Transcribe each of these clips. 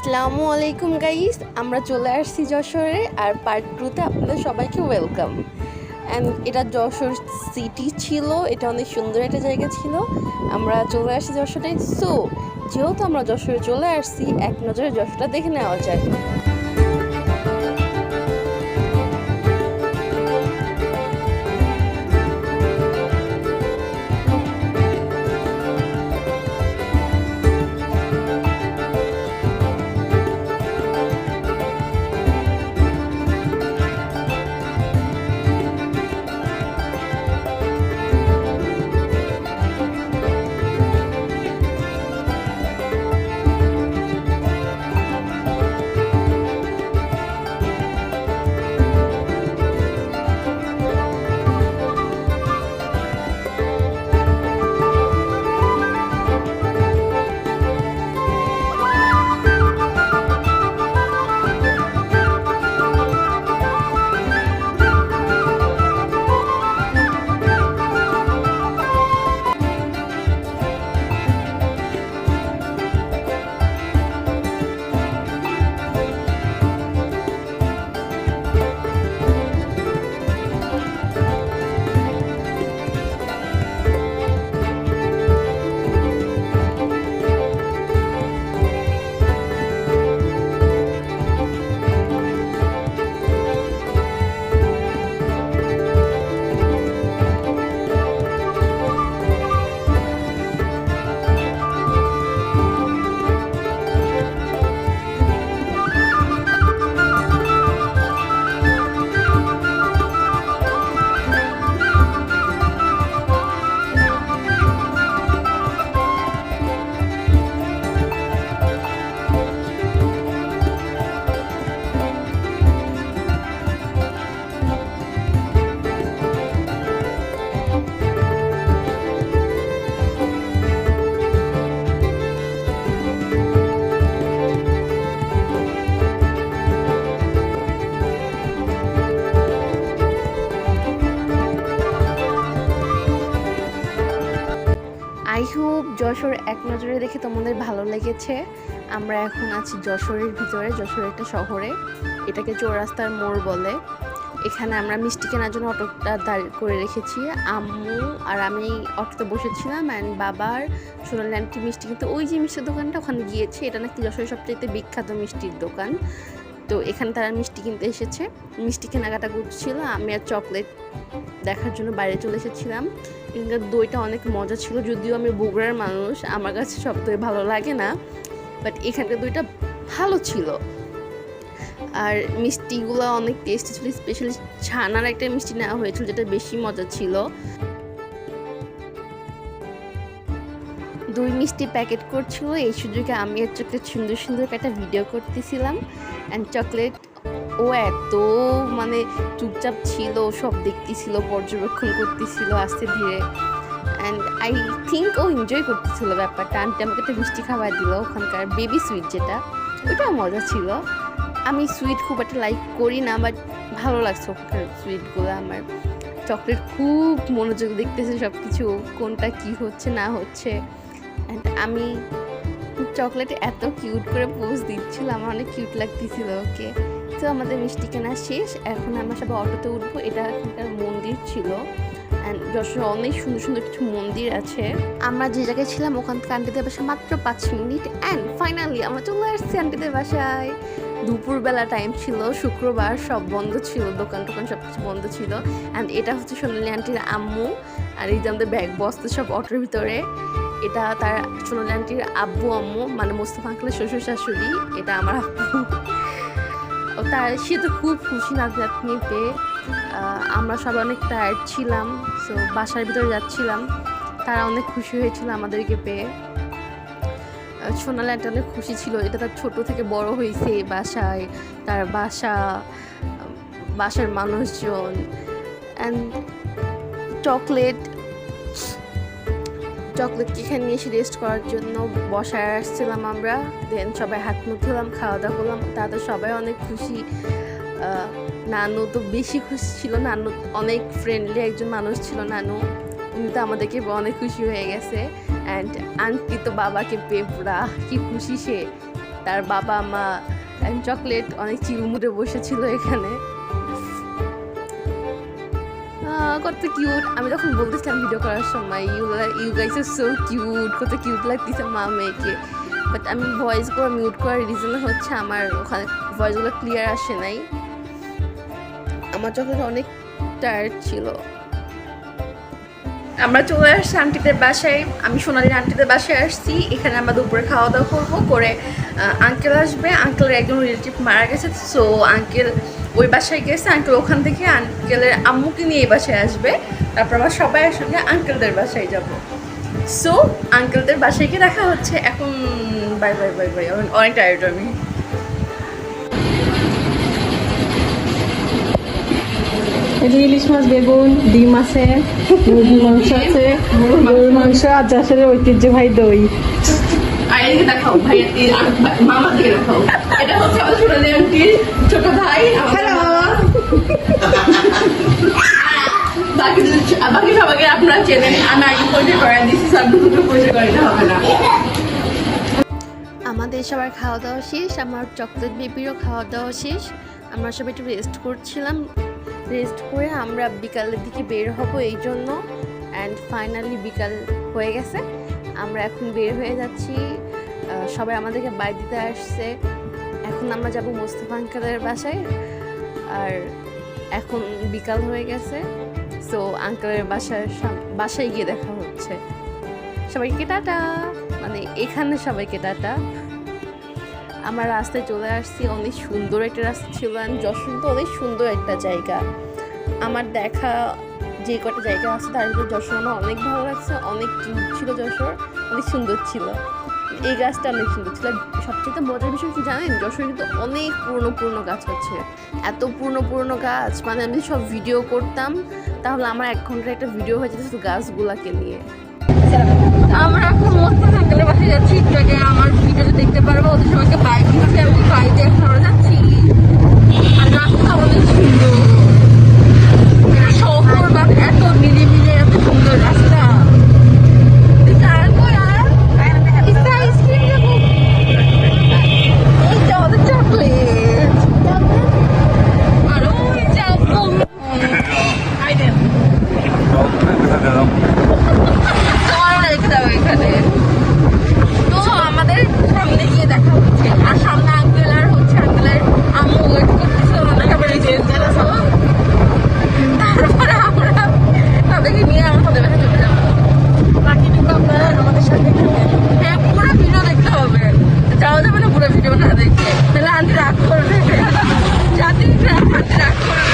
আসসালামু আলাইকুম গাইস, আমরা চলে আসছি যশোরে আর পার্ট 2তে আপনাদের সবাইকে ওয়েলকাম। অ্যান্ড এটা যশোর সিটি ছিল, এটা অনেক সুন্দর একটা জায়গা ছিল। আমরা চলে আসছি যশোরে। সো যেহেতু আমরা যশোরে চলে আসছি, এক নজরে যশোরটা দেখে নেওয়া যায়। আই হোপ যশোর এক নজরে দেখে তোমাদের ভালো লেগেছে। আমরা এখন আছি যশোরের ভিতরে, যশোরের একটা শহরে। এটাকে চৌরাস্তার মোড় বলে। এখানে আমরা মিষ্টি কেনার জন্য অটোটা দাঁড় করে রেখেছি। আম্মু আর আমি অটোতে বসেছিলাম, অ্যান্ড বাবার সোনালি আন্টি মিষ্টি কিন্তু ওই যে মিষ্টির দোকানটা, ওখানে গিয়েছে। এটা নাকি যশোরের সবচেয়ে বিখ্যাত মিষ্টির দোকান। তো এখানে তারা মিষ্টি কিনতে এসেছে, মিষ্টি কেনাকাটা করছিল। আমি আর চকলেট দেখার জন্য বাইরে চলে এসেছিলাম। এখানকার দইটা অনেক মজা ছিল, যদিও আমি বগুড়ার মানুষ, আমার কাছে সব দই ভালো লাগে না, বাট এখানকার দইটা ভালো ছিল। আর মিষ্টিগুলো অনেক টেস্টি ছিল, স্পেশালি ছানার একটা মিষ্টি নেওয়া হয়েছিল যেটা বেশি মজা ছিল। দুই মিষ্টি প্যাকেট করছিল, এই সুযোগে আমি আর চকলেট সুন্দর সুন্দর একটা ভিডিও করতেছিলাম। অ্যান্ড চকলেট ও এত চুপচাপ ছিল, সব দেখতেছিল, পর্যবেক্ষণ করতেছিল আস্তে ধীরে। অ্যান্ড আই থিঙ্ক ও এনজয় করতেছিল ব্যাপারটা। আন্টি আমাকে একটা মিষ্টি খাবার দিল, ওখানকার বেবি সুইট যেটা, ওইটাও মজা ছিল। আমি সুইট খুব একটা লাইক করি না, বাট ভালো লাগছে ওখানকার সুইটগুলো আমার। চকলেট খুব মনোযোগ দেখতেছে সব কিছু, কোনটা কি হচ্ছে না হচ্ছে। অ্যান্ড আমি চকলেট এত কিউট করে পোজ দিচ্ছিল, আমার অনেক কিউট লাগতেছিল ওকে। তো আমাদের মিষ্টি কেনা শেষ, এখন আমরা সবাই অটোতে উঠবো। এটা এখানকার মন্দির ছিল, অ্যান্ড যশোরে অনেক সুন্দর সুন্দর কিছু মন্দির আছে। আমরা যে জায়গায় ছিলাম ওখান থেকে আন্টিদের বাসায় মাত্র 5 মিনিট, অ্যান্ড ফাইনালি আমরা চলে আসছি আন্টিদের বাসায়। দুপুরবেলা টাইম ছিল, শুক্রবার, সব বন্ধ ছিল, দোকান টোকান সব কিছু বন্ধ ছিল। অ্যান্ড এটা হচ্ছে সোনালি আন্টির আম্মু, আর এই যে আমাদের ব্যাগ বস্তা সব অটোর ভিতরে। এটা তার সোনালি আন্টির আব্বু আম্মু, মোস্তফা আঙ্কেলের শ্বশুর শাশুড়ি। এটা আমার আব্বু। সে তো খুব খুশি নাতনি পেয়ে। আমরা সবাই অনেক টায়ার্ড ছিলাম, সো বাসার ভিতরে যাচ্ছিলাম। তারা অনেক খুশি হয়েছিল আমাদেরকে পেয়ে। সোনালি আন্টি অনেক খুশি ছিল, এটা তার ছোট থেকে বড় হয়েছে এই বাসায়, তার বাসার মানুষজন। অ্যান্ড চকলেটকে এখানে নিয়ে এসে রেস্ট করার জন্য বসায় আসছিলাম আমরা। দেন সবাই হাত মুখ ধুলাম, খাওয়া দাওয়া করলাম। তারা তো সবাই অনেক খুশি। নানু তো বেশি খুশি ছিল, নানু অনেক ফ্রেন্ডলি একজন মানুষ ছিল নানু, উনি তো আমাদেরকে অনেক খুশি হয়ে গেছে। অ্যান্ড আন্টি তো বাবাকে পেয়ে পুরা কি খুশি সে। তার বাবা মা অ্যান্ড চকলেট অনেক চিল মুডে বসেছিল এখানে। কত কিউট। আমি যখন বলতেছিলাম ভিডিও করার সময় ইউ গাইস আর সো কিউট, কত কিউট লাগতেছে মা মেয়েকে। বাট আমি ভয়েসগুলো মিউট করার রিজন হচ্ছে আমার ওখানে ভয়েসগুলো ক্লিয়ার আসে নাই। আমার চকলেট অনেক টায়ার্ড ছিল। আমরা চলে আসছি আন্টিদের বাসায়। আমি সোনালির আন্টিদের বাসায় আসছি। এখানে আমরা দুপুরে খাওয়া দাওয়া করবো করে আঙ্কেল আসবে। আঙ্কেলের একজন রিলেটিভ মারা গেছে, সো আঙ্কেল ওই বাসায় গেছে। আঙ্কেল ওখান থেকে আঙ্কেলের আম্মুকে নিয়ে এই বাসায় আসবে। তারপর আমরা সবাই একসঙ্গে আঙ্কেলদের বাসায় যাব। সো আঙ্কেলদের বাসায় গিয়ে দেখা হচ্ছে। এখন বাই বাই বাই বাই, অনেক টায়ার্ড আমি। ইলিশ মাছ, বেগুন, ডিম আছে, মুরগির মাংস আছে, গরুর মাংস আর যশোরের ঐতিহ্যবাহী দই। আর এদিকে দেখাও ভাই, মামা দিকে দেখাও। এটা হচ্ছে আমার সোনালি আন্টির ছোট ভাই। হ্যালো। বাকি সবাইকে আপনারা চেনেন, আমি আগে পরিচয় করে দিচ্ছি, সব দুটো পরিচয় করাইতে হবে না। আমাদের সবার খাওয়া দাওয়া শেষ, আমার চকলেট বেবিরও খাওয়া দাওয়া শেষ। আমরা সবাই একটু রেস্ট করছিলাম। রেস্ট করে আমরা বিকালের দিকে বের হব এই জন্য। অ্যান্ড ফাইনালি বিকাল হয়ে গেছে, আমরা এখন বের হয়ে যাচ্ছি। সবাই আমাদেরকে বাই দিতে আসছে। এখন আমরা যাব মোস্তফা আঙ্কেলের বাসায়। আর এখন বিকাল হয়ে গেছে, সো আঙ্কেলের বাসায় গিয়ে দেখা হচ্ছে। সবাইকে টাটা, মানে এখানে সবাইকে টাটা। আমরা রাস্তায় চলে আসছি। অনেক সুন্দর একটা রাস্তা ছিল। যশোর তো অনেক সুন্দর একটা জায়গা। আমার দেখা যে কটা জায়গা আছে তার ভিতরে যশোর আমার অনেক ভালো লাগছে। অনেক কিউট ছিল যশোর, অনেক সুন্দর ছিল। এই গাছটা অনেক সুন্দর ছিল। সবচেয়ে মজার বিষয় কি জানেন, যশোরে কিন্তু অনেক পুরনো পুরনো গাছ হচ্ছে। এত পুরনো পুরনো গাছ, মানে আমি সব ভিডিও করতাম তাহলে আমার 1 ঘন্টার একটা ভিডিও হয়ে যেত গাছগুলাকে নিয়ে। আমরা এখন মোস্তফা আঙ্কেলের বাসায় যাচ্ছি। একটু আগে আমার ভিডিওতে দেখতে পারবো, ওদের সবাইকে বাইক দিচ্ছে। আমি বাইকে এখন যাচ্ছি। আর রাস্তা অনেক সুন্দর, শহর বা এত নিরিবিলি, এত সুন্দর রাস্তা। এইটা আমাদের চকলেট। আর ওই যাবো এখানে। তো আমাদের সামনে গিয়ে দেখা হচ্ছে। আর সামনে আঙ্কেল আর হচ্ছে আঙ্কেলের আম্মু ওয়েট করতেছে। তারপরে আমরা তাদেরকে নিয়ে আমাদের বাসায় চলে যাবো। বাকিটুকু আপনারা আমাদের সাথে হ্যাঁ পুরো ভিডিও দেখতে হবে। যাওয়া যাবে না পুরো ভিডিও না দেখে, তাহলে আন্টি রাগ করবে। যাতে আন্টি রাগ করবে।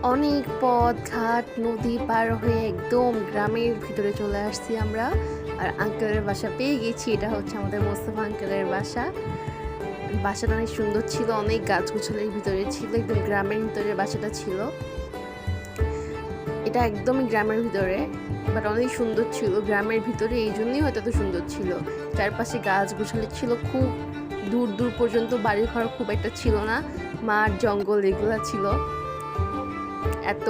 অনেক পথ ঘাট নদী পার হয়ে একদম গ্রামের ভিতরে চলে আসছি আমরা। আর আঙ্কেলের বাসা পেয়ে গেছি। এটা হচ্ছে আমাদের মোস্তফা আঙ্কেলের বাসা। বাসাটা অনেক সুন্দর ছিল, অনেক গাছগুছালির ভিতরে ছিল, একদম গ্রামের ভিতরে বাসাটা ছিল। এটা একদমই গ্রামের ভিতরে, বাট অনেক সুন্দর ছিল গ্রামের ভিতরে, এই জন্যই হয়তো এত সুন্দর ছিল। চারপাশে গাছগুছালি ছিল, খুব দূর দূর পর্যন্ত বাড়ি ঘর খুব একটা ছিল না, মাঠ জঙ্গল এগুলা ছিল। এত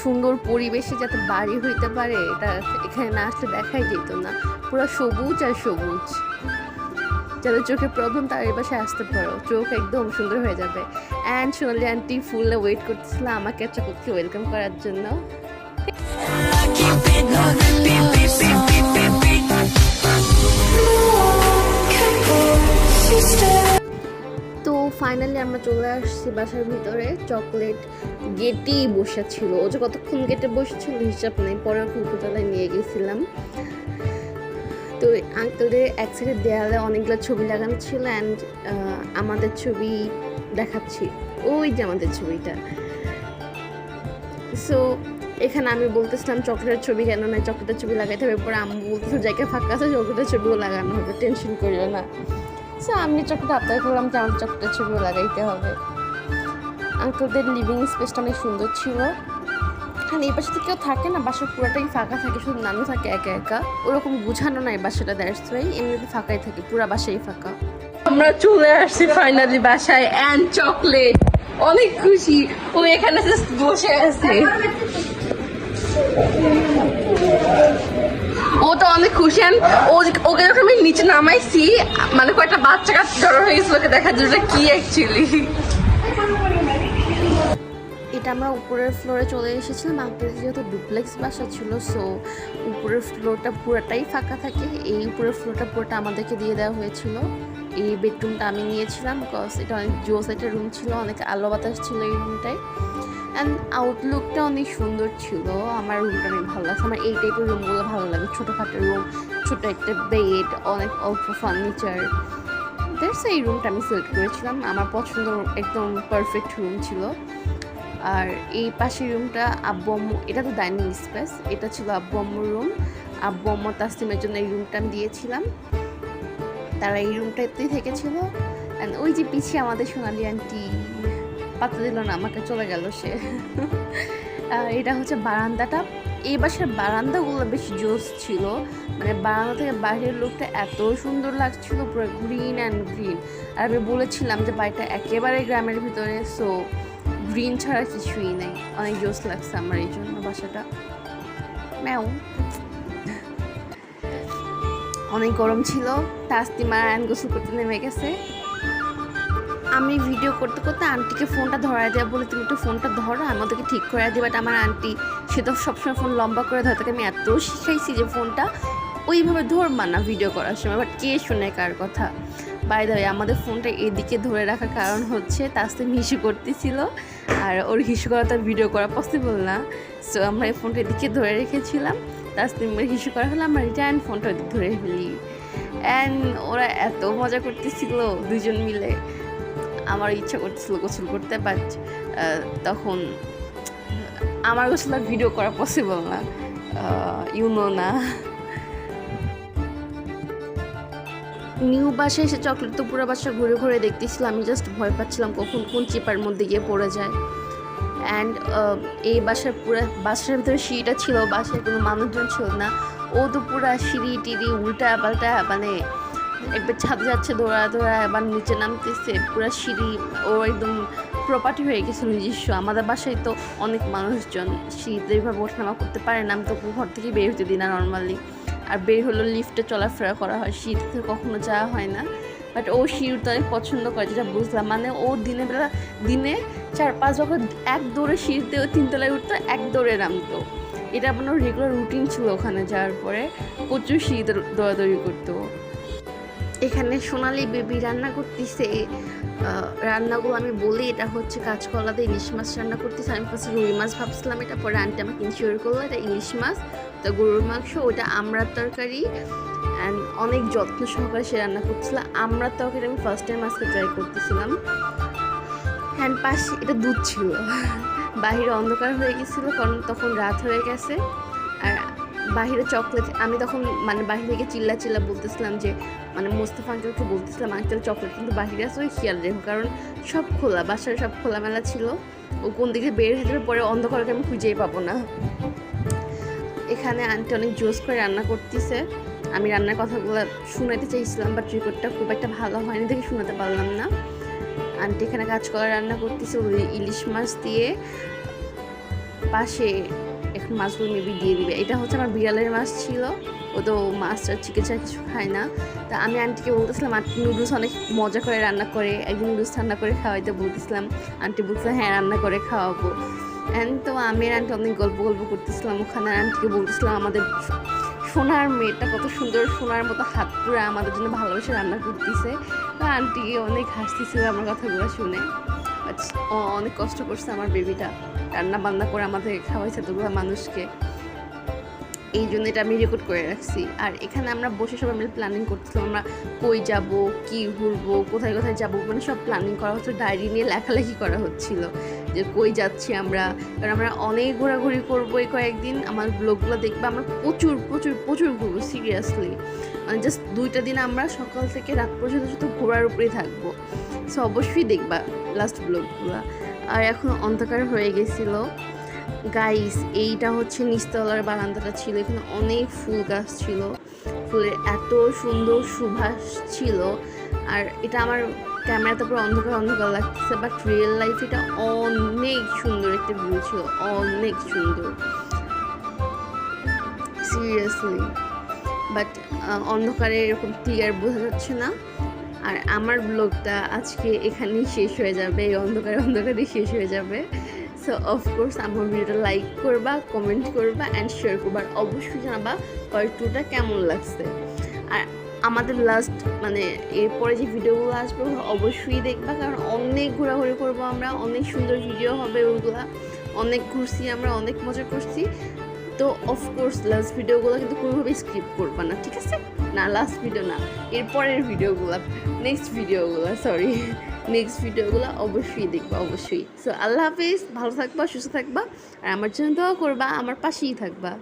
সুন্দর পরিবেশে যাতে বাড়ি হইতে পারে এটা এখানে না আসলে দেখাই যেত না। পুরো সবুজ আর সবুজ। যাদের চোখের প্রবলেম তার এই বাসায় আসতে পারো, চোখ একদম সুন্দর হয়ে যাবে। অ্যান্ড সোনালি আন্টি ফুলে ওয়েট করতেছিল আমাকে চকোকে ওয়েলকাম করার জন্য। তো ফাইনালি আমরা চলে আসছি বাসার ভিতরে। চকলেট গেটেই বসে ছিল, ও যে কতক্ষণ গেটে বসেছিল হিসাব নেই। পরে ওকে উপরতলায় নিয়ে গেছিলাম। তো আঙ্কেলদের এক সাইডের দেয়ালে অনেকগুলো ছবি লাগানো ছিল, অ্যান্ড আমাদের ছবি দেখাচ্ছি, ওই যে আমাদের ছবিটা। সো এখানে আমি বলতেছিলাম চকলেটের ছবি কেন নয়, চকলেটের ছবি লাগাইতে হবে। পরে আমি বলতেছি জায়গায় ফাঁকা আছে, চকলেটের ছবিও লাগানো হবে, টেনশন করিও না। সো আমি চকলেট আবদার করলাম যে আমার চকলেটের ছবিও লাগাইতে হবে। আঙ্কেলদের লিভিং স্পেসটা অনেক সুন্দর ছিল। এখানে এই পাশে তো কেউ থাকে না, বাসা পুরোটাই ফাঁকা থাকে, শুধু নানু থাকে একা একা। ওরকম গুছানো নাই বাসাটা, দ্যাটস ওয়াই এমনিতে ফাঁকাই থাকে, পুরো বাসাই ফাঁকা। আমরা চলে আসছি ফাইনালি বাসায়, অ্যান্ড চকলেট অনেক খুশি, ও এখানে জাস্ট বসে আছে। ও তো অনেক খুশি। ওকে যখন আমি নিচে নামাইছি, মানে কয়েকটা বাচ্চা কাচ্চা জড়ো হয়ে গেছিল ওকে দেখার জন্য কি অ্যাকচুয়ালি। এটা আমরা উপরের ফ্লোরে চলে এসেছিলাম। আঙ্কেলের যেহেতু ডুপ্লেক্স বাসা ছিল, সো উপরের ফ্লোরটা পুরোটাই ফাঁকা থাকে। এই উপরের ফ্লোরটা পুরোটা আমাদেরকে দিয়ে দেওয়া হয়েছিল। এই বেডরুমটা আমি নিয়েছিলাম, বিকজ এটা অনেক জোস একটা রুম ছিল, অনেক আলো বাতাস ছিল এই রুমটায়। অ্যান্ড আউটলুকটা অনেক সুন্দর ছিল। আমার রুমটা অনেক ভালো লাগছে। আমার এই টাইপের রুমগুলো ভালো লাগে, ছোটোখাটো রুম, ছোটো একটা বেড, অনেক অল্প ফার্নিচার। দ্যাটস এই রুমটা আমি সিলেক্ট করেছিলাম, আমার পছন্দ, একদম পারফেক্ট রুম ছিল। আর এই পাশের রুমটা আব্বু আম্মু, এটা তো ডাইনিং স্পেস, এটা ছিল আব্বু আম্মুর রুম। আব্বু আম্মু তাসলিমের জন্য এই রুমটা আমি দিয়েছিলাম, তারা এই রুমটাতেই থেকেছিল। অ্যান্ড ওই যে পিছিয়ে আমাদের সোনালি আন্টি, পাতা দিল না আমাকে, চলে গেল সে। এটা হচ্ছে বারান্দাটা। এই বাসার বারান্দাগুলো বেশ জোস ছিল, মানে বারান্দা থেকে বাইরের লোকটা এত সুন্দর লাগছিল, পুরো গ্রিন অ্যান্ড গ্রিন। আর আমি বলেছিলাম যে বাড়িটা একেবারে গ্রামের ভিতরে, সো গ্রিন ছাড়া কিছুই নেই। অনেক জোস লাগছে আমার এই জন্য বাসাটা। ম্যাও অনেক গরম ছিল, তাসলিমা আয়ন গোসল করতে নেমে গেছে। আমি ভিডিও করতে করতে আন্টিকে ফোনটা ধরায় দেওয়া, বলে তুমি একটু ফোনটা ধরো, আমাদেরকে ঠিক করে দিই। বাট আমার আন্টি, সে তো সবসময় ফোন লম্বা করে ধরে, তাকে আমি এত শিখাইছি যে ফোনটা ওইভাবে ধরবা না ভিডিও করার সময়, বাট কে শুনে কার কথা। বাই দ্য ওয়ে, আমাদের ফোনটা এদিকে ধরে রাখার কারণ হচ্ছে তাসলিম হিসু করতেছিল, আর ওর হিসু করা তো ভিডিও করা পসিবল না। সো আমরা এই ফোনটা এদিকে ধরে রেখেছিলাম, তাসলিমের হিসু করা হলে আমরা রিটার্ন ফোনটা ধরে ফেলি। অ্যান্ড ওরা এত মজা করতেছিল দুজন মিলে। আমার ইচ্ছা করতেছিল গোসল করতে, বাট তখন আমার গোসল ভিডিও করা পসিবল না, ইউনো না। নিউ বাসায় এসে চকলেট তো পুরো বাসা ঘুরে ঘুরে দেখতেছিলাম। আমি জাস্ট ভয় পাচ্ছিলাম কখন কোন চিপার মধ্যে গিয়ে পড়ে যায়। অ্যান্ড এই বাসার ভিতরে সিঁড়িটা ছিল, বাসায় কোনো মানুষজন ছিল না। ও তো পুরা সিঁড়ি টিড়ি উল্টা পাল্টা, মানে একবার ছাদে যাচ্ছে দৌড়া দৌড়া, এবার নিচে নামতেছে, পুরা সিঁড়ি ও একদম প্রপার্টি হয়ে গেছে নিজস্ব। আমাদের বাসায় তো অনেক মানুষজন সিঁড়িতে এইভাবে ওঠানামা করতে পারে না, আমি তো ঘর থেকে বের হতে দিই না নর্মালি। আর বের হলো লিফটে চলাফেরা করা হয়, সিঁড়িতে কখনো যাওয়া হয় না। বাট ও সিঁড়িতে অনেক পছন্দ করে, যেটা বুঝলাম। মানে ও দিনে 4-5 যখন এক দৌড়ে সিঁড়িতে 3 তলায় উঠতো, এক দৌড়ে নামতো। এটা আপনার রেগুলার রুটিন ছিল। ওখানে যাওয়ার পরে প্রচুর সিঁড়িতে দৌড়াদৌড়ি করতো। এখানে সোনালি বেবি রান্না করতেছে। রান্নাগুলো আমি বলি, এটা হচ্ছে কাঁচকলা দিয়ে ইলিশ মাছ রান্না করতেছে। আমি ফার্স্টে রুই মাছ ভাবছিলাম, এটা পরে আন্টি আমাকে ইনশিওর করলো এটা ইলিশ মাছ, তো গরুর মাংস, ওটা আমড়ার তরকারি। অ্যান্ড অনেক যত্ন সহকারে সে রান্না করছিল। আমড়ার তরকারি আমি ফার্স্ট টাইম আজকে ট্রাই করতেছিলাম। হ্যান্ড পাশে এটা দুধ ছিল, বাহিরে অন্ধকার হয়ে গেছিলো কারণ তখন রাত হয়ে গেছে। আর বাহিরে চকলেট আমি তখন মানে বাহির থেকে চিল্লা বলতেছিলাম যে মানে মোস্তফা আঙ্কেলকে বলতেছিলাম আঙ্কেল চকলেট কিন্তু বাহিরে আছে ওই খেয়াল রেখো, কারণ সব খোলা, বাসার সব খোলামেলা ছিল, ও কোন দিকে বের হয়ে যাবে পরে অন্ধকারকে আমি খুঁজেই পাবো না। এখানে আন্টি অনেক জোস করে রান্না করতেছে। আমি রান্নার কথাগুলো শুনাতে চাইছিলাম বাট রেকর্ডটা খুব একটা ভালো হয়নি দেখে শোনাতে পারলাম না। আন্টি এখানে কাঁচকলা রান্না করতেছে ওই ইলিশ মাছ দিয়ে, পাশে এখন মাছগুলো মেবি দিয়ে দিবে। এটা হচ্ছে আমার বিড়ালের মাছ ছিল, ও তো মাছ আর চিকেন ছাড়া কিছু খায় না। তা আমি আন্টিকে বলতেছিলাম আন্টি নুডলস অনেক মজা করে রান্না করে, একদিন নুডলস রান্না করে খাওয়াইতে বলতেছিলাম। আন্টি বলছিলাম হ্যাঁ রান্না করে খাওয়াবো। অ্যান্ড তো আমি আর আন্টি অনেক গল্প করতেছিলাম ওখানে। আন্টিকে বলতেছিলাম আমাদের সোনার মেয়েটা কত সুন্দর, সোনার মতো হাত পুরা আমাদের জন্য ভালোবেসে রান্না করতেছে। তো আন্টি অনেক হাসতেছিল আমার কথাগুলো শুনে। বাট অনেক কষ্ট করছে আমার বেবিটা, রান্না বান্না করে আমাদের খাওয়াইছে এতগুলো মানুষকে, এই জন্য এটা আমি রেকর্ড করে রাখছি। আর এখানে আমরা বসে সবাই মিলে প্ল্যানিং করতেছিলাম আমরা কই যাব, কি ঘুরবো, কোথায় কোথায় যাবো, মানে সব প্ল্যানিং করা হচ্ছে, ডায়েরি নিয়ে লেখালেখি করা হচ্ছিল যে কই যাচ্ছি আমরা। কারণ আমরা অনেক ঘোরাঘুরি করবো এই কয়েকদিন, আমার ব্লগগুলো দেখবে আমরা প্রচুর প্রচুর প্রচুর ঘুরবো সিরিয়াসলি। মানে জাস্ট 2টা দিন আমরা সকাল থেকে রাত পর্যন্ত শুধু ঘোরার উপরেই থাকবো। সো অবশ্যই দেখবা লাস্ট ব্লগগুলো। আর এখন অন্ধকার হয়ে গেছিলো গাইস, এইটা হচ্ছে নিচতলার বারান্দাটা ছিল, এখানে অনেক ফুল গাছ ছিল, ফুলের এত সুন্দর সুবাস ছিল। আর এটা আমার ক্যামেরাতে পুরো অন্ধকার অন্ধকার লাগতেছে, বাট রিয়েল লাইফ এটা অনেক সুন্দর একটা ভিউ ছিল, অনেক সুন্দর সিরিয়াসলি। বাট অন্ধকারে এরকম ক্লিয়ার বোঝা যাচ্ছে না। আর আমার ব্লগটা আজকে এখানেই শেষ হয়ে যাবে, এই অন্ধকারেই শেষ হয়ে যাবে। সো অফকোর্স আমার ভিডিওটা লাইক করবা, কমেন্ট করবা অ্যান্ড শেয়ার করবা, আর অবশ্যই জানাবা পার্ট 2টা কেমন লাগছে। আর আমাদের লাস্ট মানে এরপরে যে ভিডিওগুলো আসবে অবশ্যই দেখবা, কারণ অনেক ঘোরাঘুরি করবো আমরা, অনেক সুন্দর ভিডিও হবে ওগুলা, অনেক ঘুরছি আমরা, অনেক মজা করছি। তো অফকোর্স লাস্ট ভিডিওগুলো কিন্তু কোনোভাবেই স্কিপ করবা না, ঠিক আছে? না লাস্ট ভিডিও না, এরপরের ভিডিওগুলো, নেক্সট ভিডিওগুলো অবশ্যই দেখবা, অবশ্যই। সো আল্লাহ হাফিজ, ভালো থাকবা, সুস্থ থাকবা, আর আমার জন্য দোয়া করবা, আমার পাশেই থাকবা।